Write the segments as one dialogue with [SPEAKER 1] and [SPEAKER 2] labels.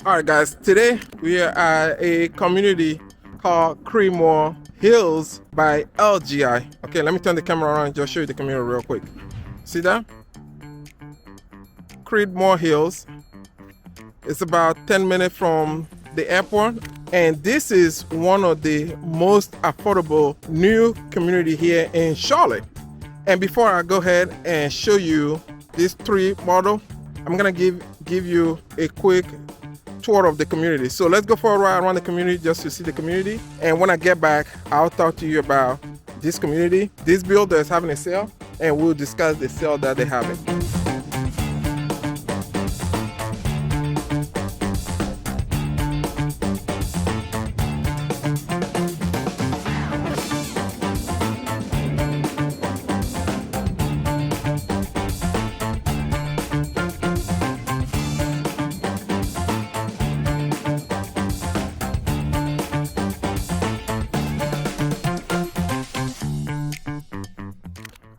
[SPEAKER 1] All right, guys, today we are at a community called Creedmore Hills by LGI. Okay, let me turn the camera around and just show you the community real quick. See that? Creedmore Hills. It's about 10 minutes from the airport, and this is one of the most affordable new community here in Charlotte. And before I go ahead and show you this 3 model, I'm gonna give you a quick tour of the community. So let's go for a ride around the community just to see the community. And when I get back, I'll talk to you about this community. This builder is having a sale, and we'll discuss the sale that they're having.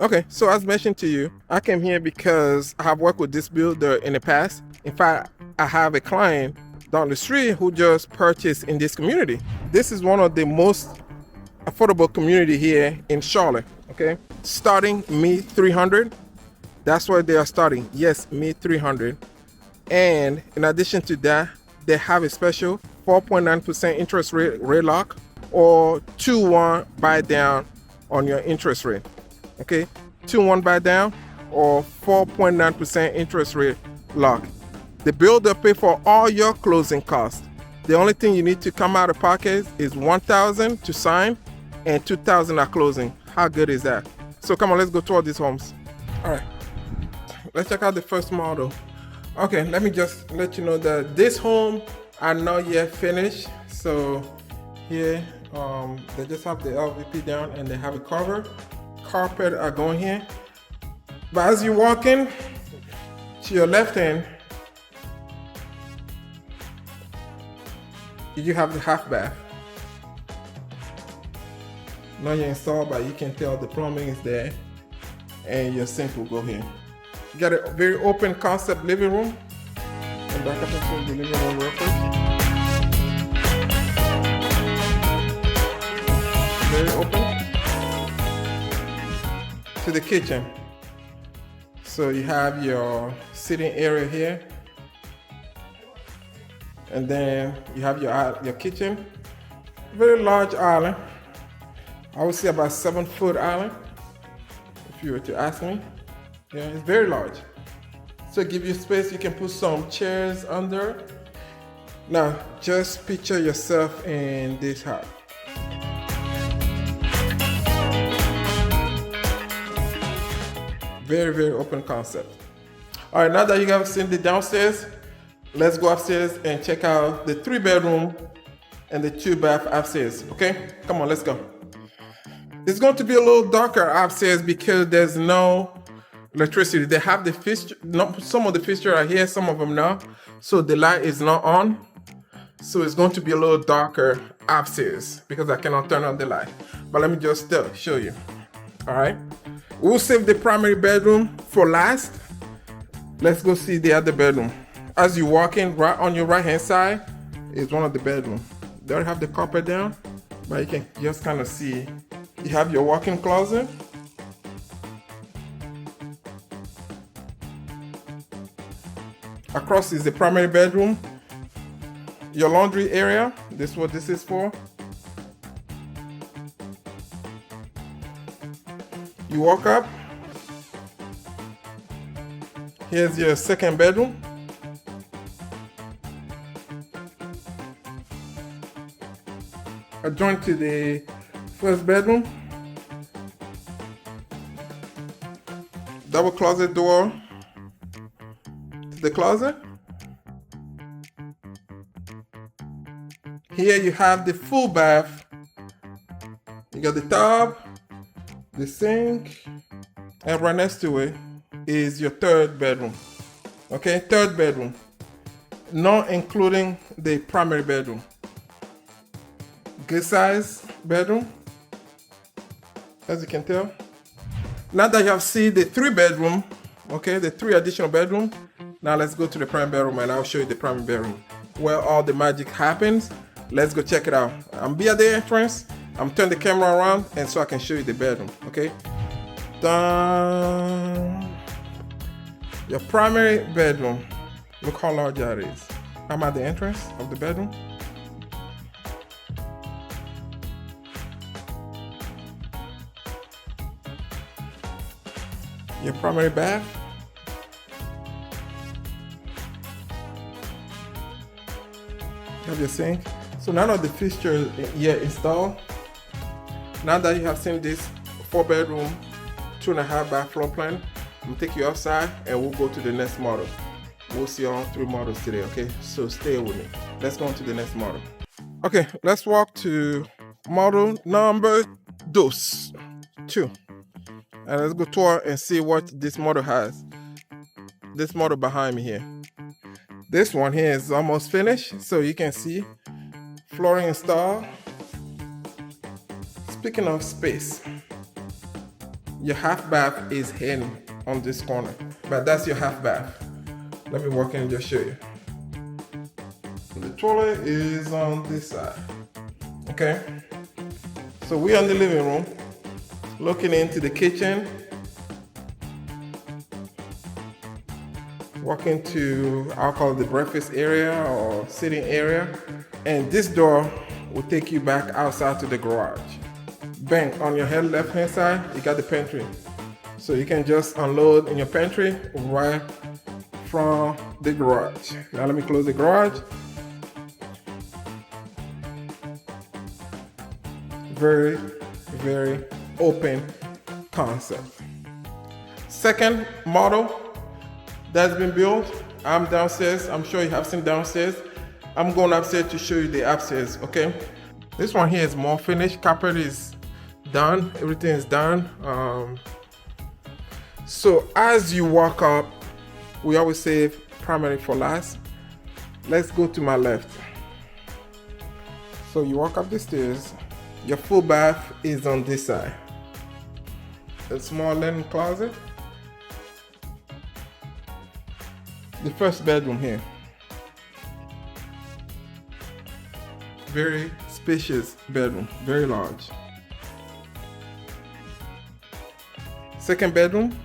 [SPEAKER 1] Okay, so as mentioned to you, I came here because I have worked with this builder in the past. In fact, I have a client down the street who just purchased in this community. This is one of the most affordable community here in Charlotte, okay? Starting mid 300, that's where they are starting. Yes, mid 300. And in addition to that, they have a special 4.9% interest rate lock or 2-1 buy down on your interest rate. Okay, 2-1 buy down or 4.9% interest rate lock. The builder pay for all your closing costs. The only thing you need to come out of pocket is $1,000 to sign and $2,000 at closing. How good is that? So come on, let's go tour these homes. All right, let's check out the first model. Okay, let me just let you know that this home are not yet finished. So here, they just have the LVP down and they have a cover. Carpet are going here, but as you walk in to your left hand, you have the half bath. Not yet installed, but you can tell the plumbing is there, and your sink will go here. You got a very open concept living room. And back up into the living room real quick. Very open. To the kitchen. So you have your sitting area here, and then you have your kitchen. Very large island. I would say about 7-foot island, if you were to ask me. Yeah, it's very large. So give you space, you can put some chairs under. Now just picture yourself in this house. Very, very open concept. All right, now that you have seen the downstairs, let's go upstairs and check out the 3-bedroom and the 2-bath upstairs, okay? Come on, let's go. It's going to be a little darker upstairs because there's no electricity. They have the fixture, some of the fixtures are here, some of them not. So the light is not on. So it's going to be a little darker upstairs because I cannot turn on the light. But let me just show you, all right? We'll save the primary bedroom for last. Let's go see the other bedroom. As you walk in, right on your right hand side is one of the bedrooms. They don't have the carpet down, but you can just kind of see. You have your walk-in closet. Across is the primary bedroom. Your laundry area, this is what this is for. You walk up, here's your second bedroom. Adjoined to the first bedroom. Double closet door to the closet. Here you have the full bath. You got the tub, the sink, and right next to it is your 3rd bedroom. Okay, 3rd bedroom, not including the primary bedroom. Good size bedroom, as you can tell. Now that you have seen the 3-bedroom, okay, the 3 additional bedroom, now let's go to the primary bedroom and I'll show you the primary bedroom. where all the magic happens. Let's go check it out. I'm be at the entrance. I'm turning the camera around and so I can show you the bedroom, okay? Done. Your primary bedroom. Look how large that is. I'm at the entrance of the bedroom. Your primary bath. You have your sink. So now that the fixture here installed, now that you have seen this 4-bedroom, 2.5 bath floor plan, I'm gonna take you outside and we'll go to the next model. We'll see all 3 models today, okay? So stay with me. Let's go on to the next model. Okay, let's walk to model number 2. And let's go tour and see what this model has. This model behind me here. This one here is almost finished, so you can see flooring installed. Speaking of space, your half bath is hidden on this corner, but that's your half bath. Let me walk in and just show you. The toilet is on this side. Okay, so we're in the living room, looking into the kitchen. Walking to, I'll call it the breakfast area or sitting area. And this door will take you back outside to the garage. Bang, on your left hand side, you got the pantry. So you can just unload in your pantry right from the garage. Now let me close the garage. Very, very open concept. Second model that's been built. I'm downstairs. I'm sure you have seen downstairs. I'm going upstairs to show you the upstairs, okay? This one here is more finished. Carpet is done. Everything is done. So as you walk up, we always save primary for last. Let's go to my left. So you walk up the stairs. Your full bath is on this side. A small linen closet. The first bedroom here. Very spacious bedroom, very large. Second bedroom,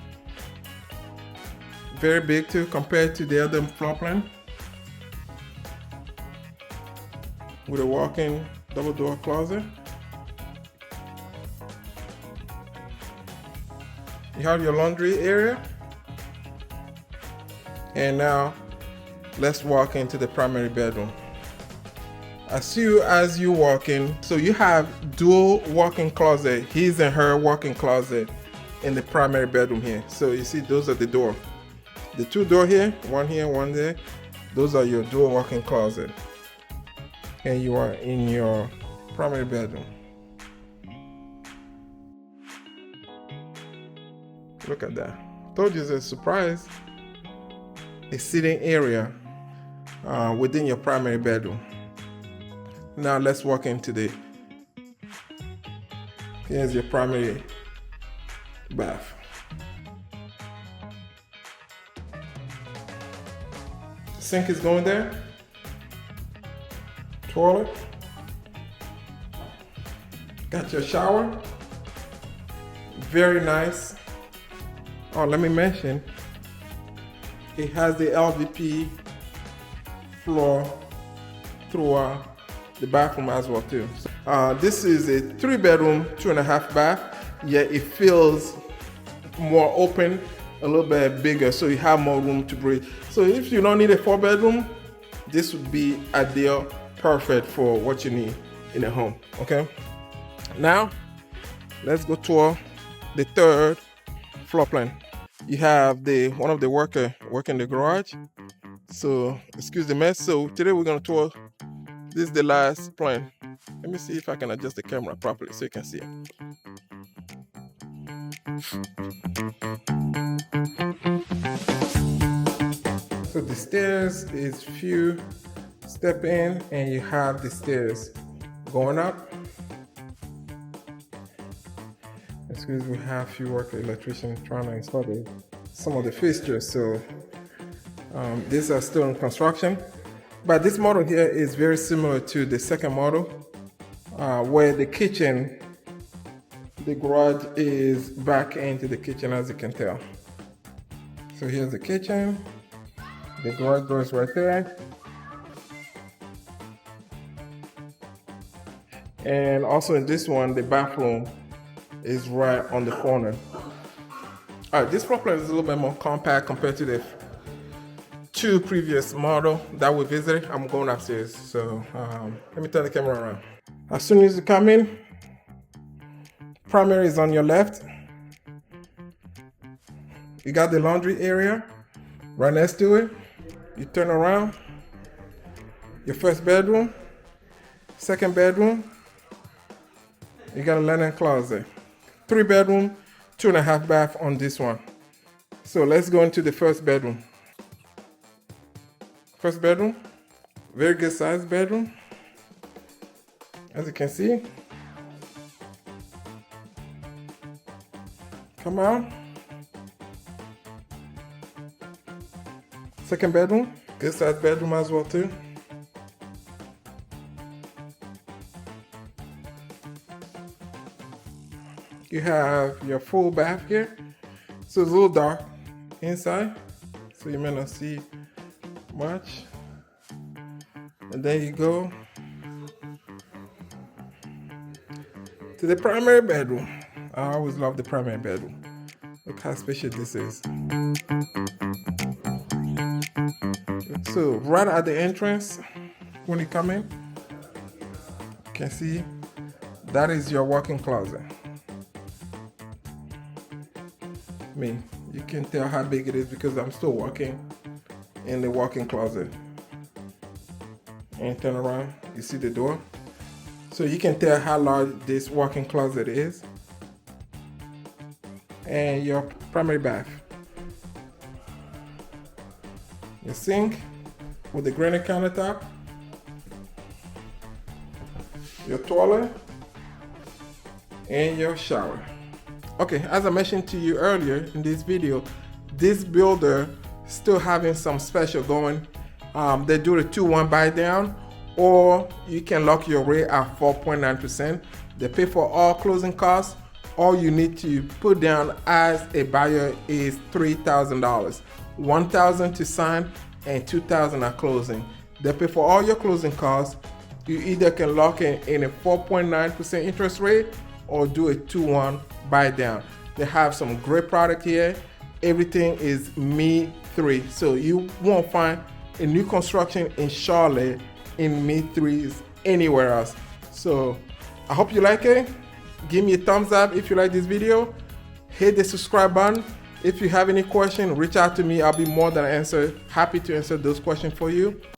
[SPEAKER 1] very big too compared to the other floor plan. With a walk-in double door closet. You have your laundry area. And now let's walk into the primary bedroom. As you walk in, so you have dual walk-in closet, his and her walk-in closet in the primary bedroom here. So you see those are the door. The 2 door here, one here, one there, those are your dual walk-in closet. And you are in your primary bedroom. Look at that. Told you it's a surprise. A sitting area within your primary bedroom. Now let's walk into here's your primary bath. Sink is going there. Toilet. Got your shower. Very nice. Oh, let me mention, it has the LVP floor throughout the bathroom as well too. This is a 3-bedroom, 2.5 bath. Yeah, it feels more open, a little bit bigger, so you have more room to breathe. So if you don't need a 4-bedroom, this would be ideal, perfect for what you need in a home, okay? Now, let's go tour the 3rd floor plan. You have one of the worker working the garage. So excuse the mess. So today we're gonna tour. This is the last plan. Let me see if I can adjust the camera properly so you can see it. So the stairs is few step in and you have the stairs going up. Excuse me, we have a few worker electricians trying to install some of the fixtures. So these are still in construction. But this model here is very similar to the second model, where the kitchen, the garage is back into the kitchen, as you can tell. So here's the kitchen, the garage goes right there. And also in this one, the bathroom is right on the corner. All right, this floor plan is a little bit more compact compared to the two previous model that we visited. I'm going upstairs, so let me turn the camera around. As soon as you come in, primary is on your left. You got the laundry area right next to it. You turn around, your first bedroom, second bedroom, you got a linen closet. 3-bedroom, 2.5 bath on this one. So let's go into the first bedroom. First bedroom, very good sized bedroom. As you can see. Come out. Second bedroom, good sized bedroom as well too. You have your full bath here. So it's a little dark inside, so you may not see much. And then you go to the primary bedroom. I always love the primary bedroom. Look how spacious this is. So right at the entrance, when you come in, you can see that is your walk-in closet. You can tell how big it is because I'm still walking in the walk-in closet. And turn around, you see the door. So you can tell how large this walk-in closet is. And your primary bath. Your sink with the granite countertop. Your toilet. And your shower. Okay, as I mentioned to you earlier in this video, this builder still having some special going. They do the 2-1 buy down, or you can lock your rate at 4.9%. They pay for all closing costs. All you need to put down as a buyer is $3,000, $1,000 to sign and $2,000 at closing. They pay for all your closing costs. You either can lock in a 4.9% interest rate or do a 2-1 buy down. They have some great product here. Everything is mid-3, so you won't find a new construction in Charlotte in mid-3s anywhere else. So I hope you like it. Give me a thumbs up if you like this video. Hit the subscribe button. If you have any question, reach out to me. I'll be more than happy to answer those questions for you.